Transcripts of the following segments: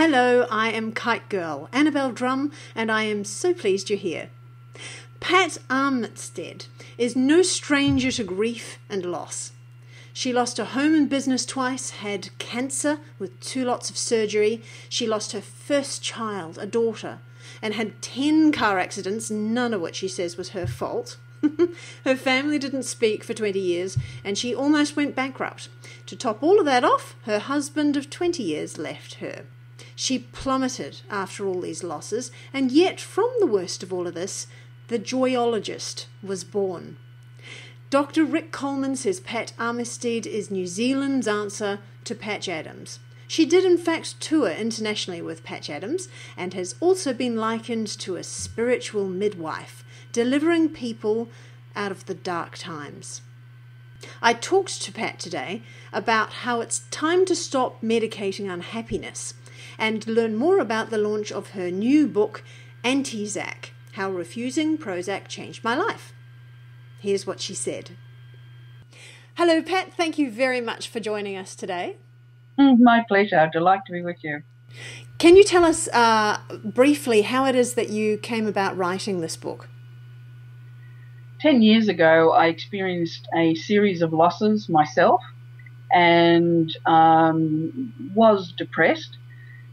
Hello, I am Kitegirl, Annabelle Drumm, and I am so pleased you're here. Pat Armitstead is no stranger to grief and loss. She lost her home and business twice, had cancer with 2 lots of surgery. She lost her first child, a daughter, and had 10 car accidents, none of which she says was her fault. Her family didn't speak for 20 years, and she almost went bankrupt. To top all of that off, her husband of 20 years left her. She plummeted after all these losses, and yet from the worst of all of this, the joyologist was born. Dr. Rick Coleman says Pat Armitstead is New Zealand's answer to Patch Adams. She did in fact tour internationally with Patch Adams and has also been likened to a spiritual midwife, delivering people out of the dark times. I talked to Pat today about how it's time to stop medicating unhappiness and learn more about the launch of her new book, Antidepressants, How Refusing Prozac Changed My Life. Here's what she said. Hello, Pat. Thank you very much for joining us today. My pleasure. Delight to be with you. Can you tell us briefly how it is that you came about writing this book? 10 years ago, I experienced a series of losses myself and was depressed.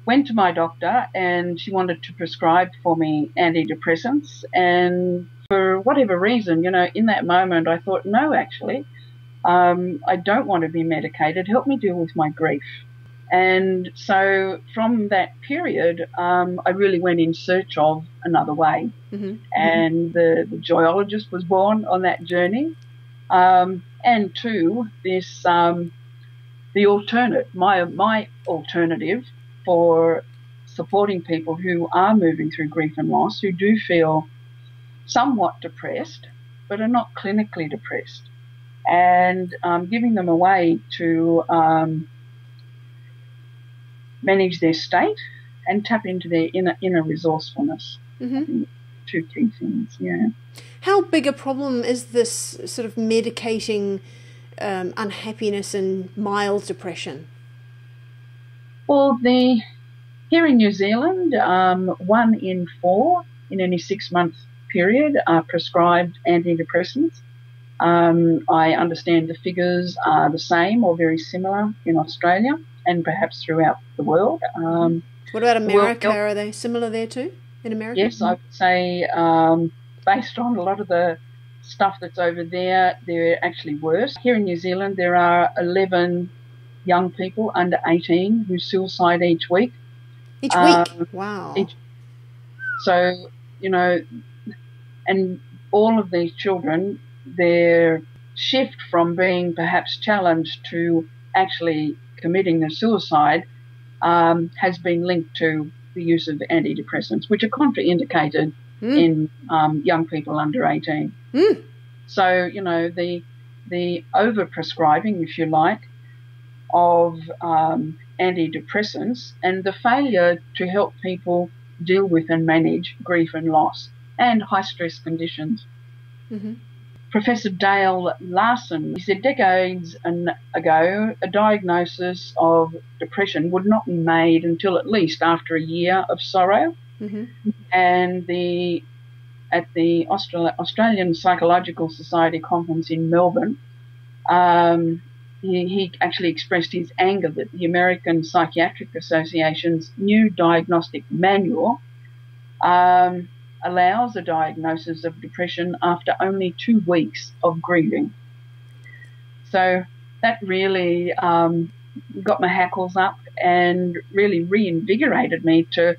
Went to my doctor and she wanted to prescribe for me antidepressants, and for whatever reason, in that moment I thought, no, actually, I don't want to be medicated. Help me deal with my grief. And so from that period, I really went in search of another way. Mm-hmm. And the joyologist was born on that journey. And two, this the alternate, my alternative for supporting people who are moving through grief and loss, who do feel somewhat depressed, but are not clinically depressed, and giving them a way to manage their state and tap into their inner resourcefulness. Mm-hmm. 2 key things, yeah. How big a problem is this sort of medicating unhappiness and mild depression? Well, here in New Zealand, 1 in 4 in any 6-month period are prescribed antidepressants. I understand the figures are the same or very similar in Australia and perhaps throughout the world. What about America? Are they similar there too, in America? Yes, I would say based on a lot of the stuff that's over there, they're actually worse. Here in New Zealand, there are 11 young people under 18 who suicide each week. Each week? Wow. So, and all of these children, their shift from being perhaps challenged to actually committing the suicide has been linked to the use of antidepressants, which are contraindicated in young people under 18. Mm. So, the overprescribing, if you like, of antidepressants and the failure to help people deal with and manage grief and loss and high-stress conditions. Mm-hmm. Professor Dale Larson, he said decades ago, a diagnosis of depression would not be made until at least after a year of sorrow. Mm-hmm. And at the Australian Psychological Society conference in Melbourne, he actually expressed his anger that the American Psychiatric Association's new diagnostic manual allows a diagnosis of depression after only 2 weeks of grieving. So that really got my hackles up and really reinvigorated me to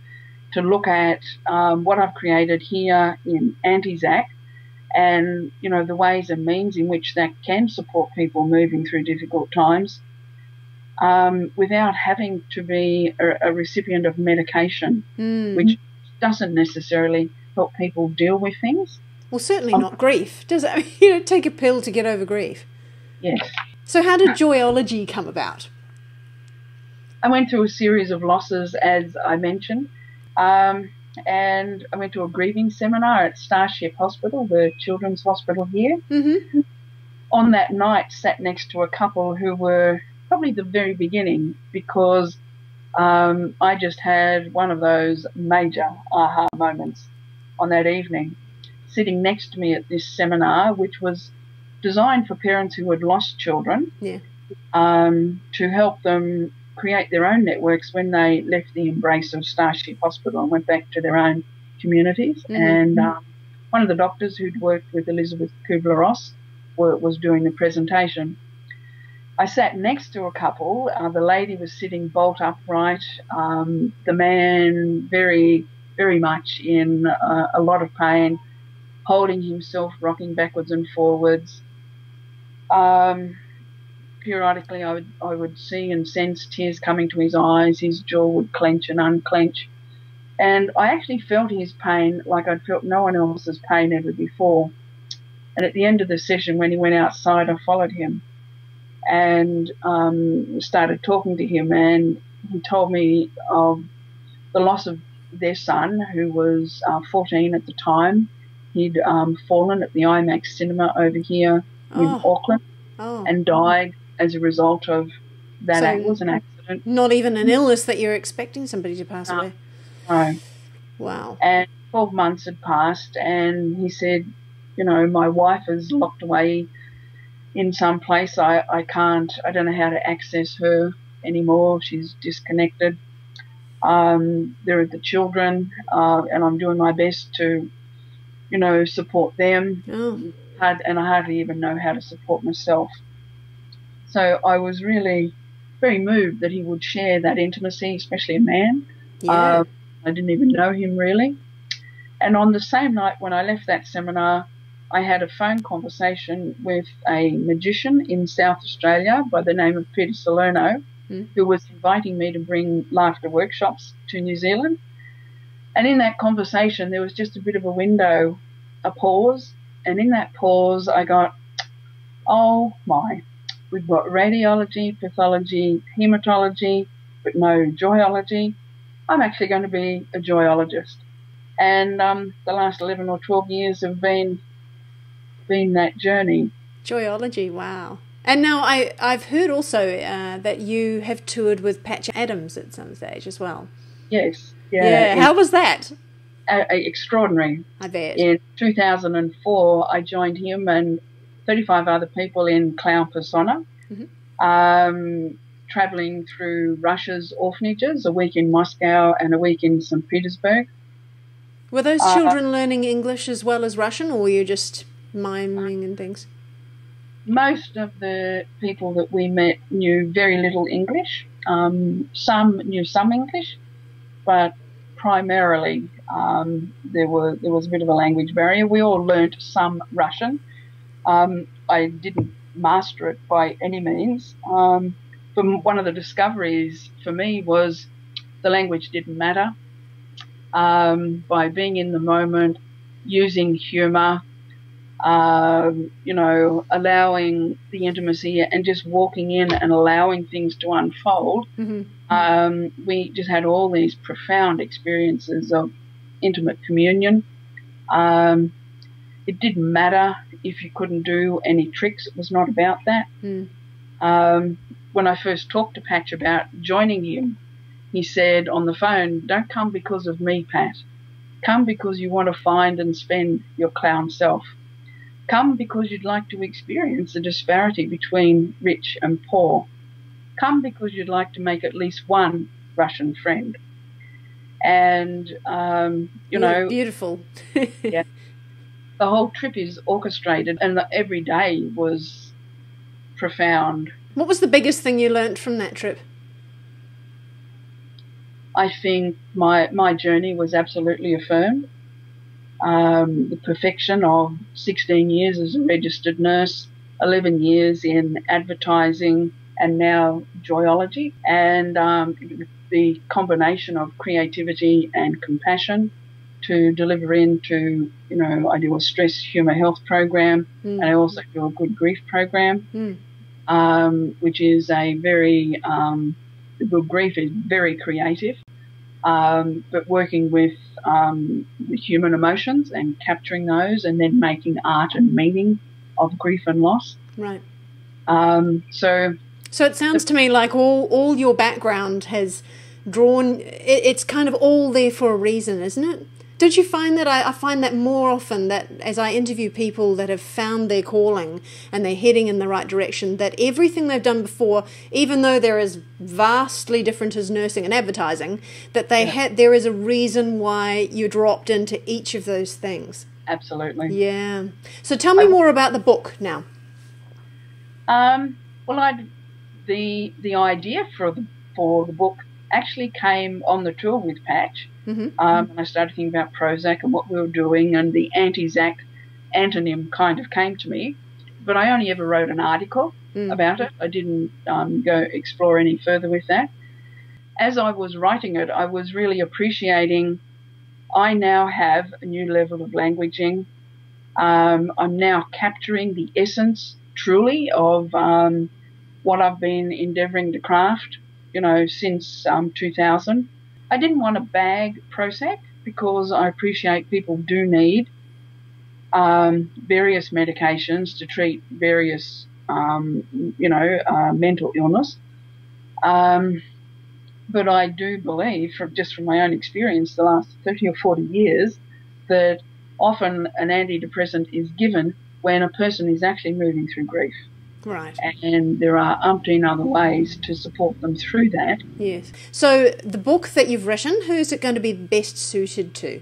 look at what I've created here in Antidepressants and, the ways and means in which that can support people moving through difficult times without having to be a recipient of medication, which doesn't necessarily help people deal with things. Well, certainly not grief, does it? Take a pill to get over grief. Yes. So how did joyology come about? I went through a series of losses, as I mentioned. And I went to a grieving seminar at Starship Hospital, the children's hospital here. Mm-hmm. On that night, sat next to a couple who were probably the very beginning, because I just had one of those major aha moments on that evening, sitting next to me at this seminar, which was designed for parents who had lost children, to help them create their own networks when they left the embrace of Starship Hospital and went back to their own communities. And one of the doctors who'd worked with Elizabeth Kubler-Ross was doing the presentation. I sat next to a couple. The lady was sitting bolt upright. The man very, very much in a lot of pain, holding himself, rocking backwards and forwards. Periodically, I would see and sense tears coming to his eyes. His jaw would clench and unclench. And I actually felt his pain like I'd felt no one else's pain ever before. And at the end of the session, when he went outside, I followed him and started talking to him. And he told me of the loss of their son, who was 14 at the time. He'd fallen at the IMAX cinema over here in Auckland and died as a result of that. So it was an accident. Not even an illness that you're expecting somebody to pass away. No. Wow. And 12 months had passed, and he said, you know, my wife is locked away in some place. I don't know how to access her anymore. She's disconnected. There are the children, and I'm doing my best to, you know, support them. And I hardly even know how to support myself. So I was really very moved that he would share that intimacy, especially a man. Yeah. I didn't even know him really. And on the same night when I left that seminar, I had a phone conversation with a magician in South Australia by the name of Peter Salerno, who was inviting me to bring laughter workshops to New Zealand. And in that conversation, there was just a bit of a window, a pause. And in that pause, I got, oh my, we've got radiology, pathology, hematology, but no joyology. I'm actually going to be a joyologist. And the last 11 or 12 years have been that journey. Joyology, wow. And now I've heard also that you have toured with Patch Adams at some stage as well. Yes. Yeah. How was that? Extraordinary. I bet. In 2004, I joined him and 35 other people in Clown Persona, travelling through Russia's orphanages, a week in Moscow and a week in St. Petersburg. Were those children learning English as well as Russian, or were you just miming and things? Most of the people that we met knew very little English. Some knew some English, but primarily there was a bit of a language barrier. We all learnt some Russian. I didn't master it by any means. But one of the discoveries for me was the language didn't matter. By being in the moment, using humour, you know, allowing the intimacy and just walking in and allowing things to unfold, we just had all these profound experiences of intimate communion. It didn't matter if you couldn't do any tricks. It was not about that. When I first talked to Patch about joining him, he said on the phone, don't come because of me, Pat. Come because you want to find and spend your clown self. Come because you'd like to experience the disparity between rich and poor. Come because you'd like to make at least one Russian friend. And, you know... Beautiful. Yeah. The whole trip is orchestrated and every day was profound. What was the biggest thing you learnt from that trip? I think my journey was absolutely affirmed. The perfection of 16 years as a registered nurse, 11 years in advertising, and now joyology. And the combination of creativity and compassion to deliver into, you know, I do a stress humour health program, and I also do a good grief program, which is a very, good grief is very creative, but working with the human emotions and capturing those and then making art and meaning of grief and loss. Right. So it sounds to me like all your background has drawn. It's kind of all there for a reason, isn't it? Don't you find that I find that more often, that as I interview people that have found their calling and they're heading in the right direction, that everything they've done before, even though they're as vastly different as nursing and advertising, that there is a reason why you dropped into each of those things. Absolutely. Yeah. So tell me more about the book now. Well, the idea for the book actually came on the tour with Patch. Mm-hmm. And I started thinking about Prozac and what we were doing, and the anti-Zac antonym kind of came to me. But I only ever wrote an article about it. I didn't go explore any further with that. As I was writing it, I was really appreciating I now have a new level of languaging. I'm now capturing the essence truly of what I've been endeavouring to craft, since 2000. I didn't want to bag Prozac because I appreciate people do need various medications to treat various, mental illness. But I do believe, from my own experience the last 30 or 40 years, that often an antidepressant is given when a person is actually moving through grief. Right. And there are umpteen other ways to support them through that. Yes. So the book that you've written, who's it going to be best suited to?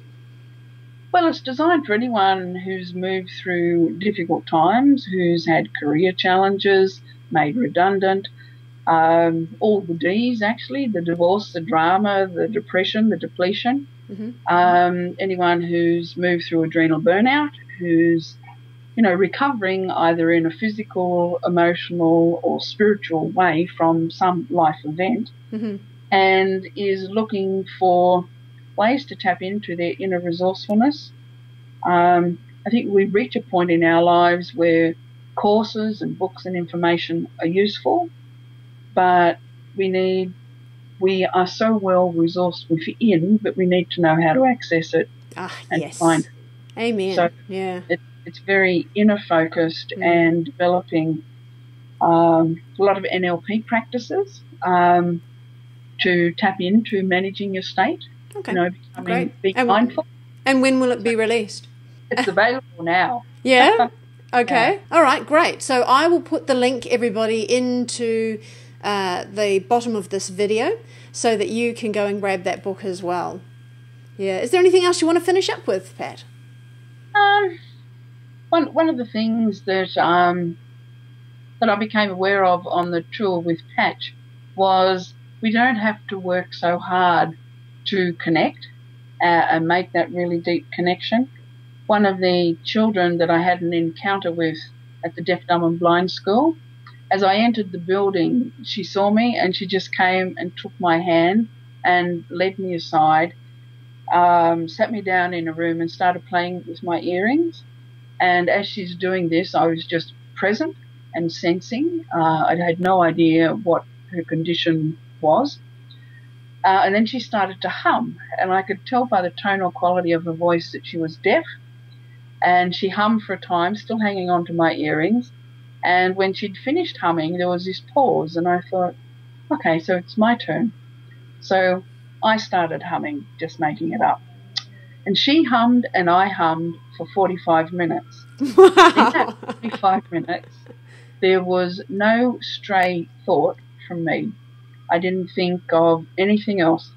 Well, it's designed for anyone who's moved through difficult times, who's had career challenges, made redundant, all the Ds actually, the divorce, the drama, the depression, the depletion. Mm-hmm. Anyone who's moved through adrenal burnout, who's recovering either in a physical, emotional or spiritual way from some life event, mm-hmm. and is looking for ways to tap into their inner resourcefulness. I think we reach a point in our lives where courses and books and information are useful, but we are so well resourced within, but we need to know how to access it and yes. find it. Amen. So yeah. It's very inner focused and developing a lot of NLP practices to tap into managing your state. Okay. Being mindful. And when will it be released? It's available now. Yeah? Okay. Yeah. All right, great. So I will put the link, everybody, into the bottom of this video so that you can go and grab that book as well. Yeah. Is there anything else you want to finish up with, Pat? One of the things that I became aware of on the tour with Patch was we don't have to work so hard to connect and make that really deep connection. One of the children that I had an encounter with at the Deaf, Dumb and Blind School, as I entered the building, she saw me and she just came and took my hand and led me aside, sat me down in a room and started playing with my earrings. And as she's doing this, I was just present and sensing. I had no idea what her condition was. And then she started to hum, and I could tell by the tonal quality of her voice that she was deaf. And she hummed for a time, still hanging on to my earrings. And when she'd finished humming, there was this pause, and I thought, okay, so it's my turn. So I started humming, just making it up. And she hummed and I hummed for 45 minutes. Wow. In that 45 minutes, there was no stray thought from me. I didn't think of anything else.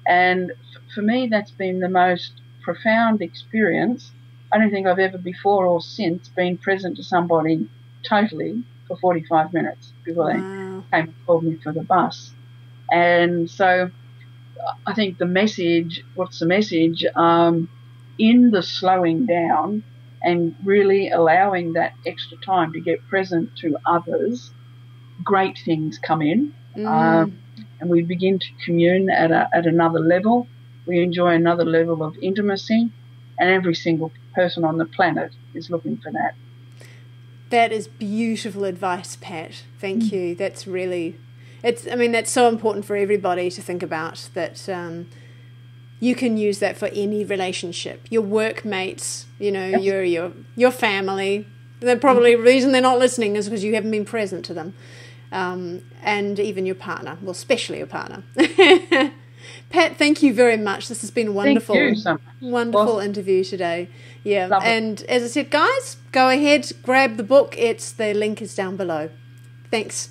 And for me, that's been the most profound experience. I don't think I've ever before or since been present to somebody totally for 45 minutes before they came and called me for the bus. And so I think what's the message? In the slowing down and really allowing that extra time to get present to others, great things come in. And we begin to commune at another level. We enjoy another level of intimacy, and every single person on the planet is looking for that. That is beautiful advice, Pat. Thank you. That's really, that's so important for everybody to think about, that you can use that for any relationship. Your workmates, your family. The probably reason they're not listening is because you haven't been present to them. And even your partner, well, especially your partner. Pat, thank you very much. This has been a wonderful, Thank you so much. wonderful interview today. Yeah, Lovely. and as I said, guys, go ahead, grab the book. The link is down below. Thanks.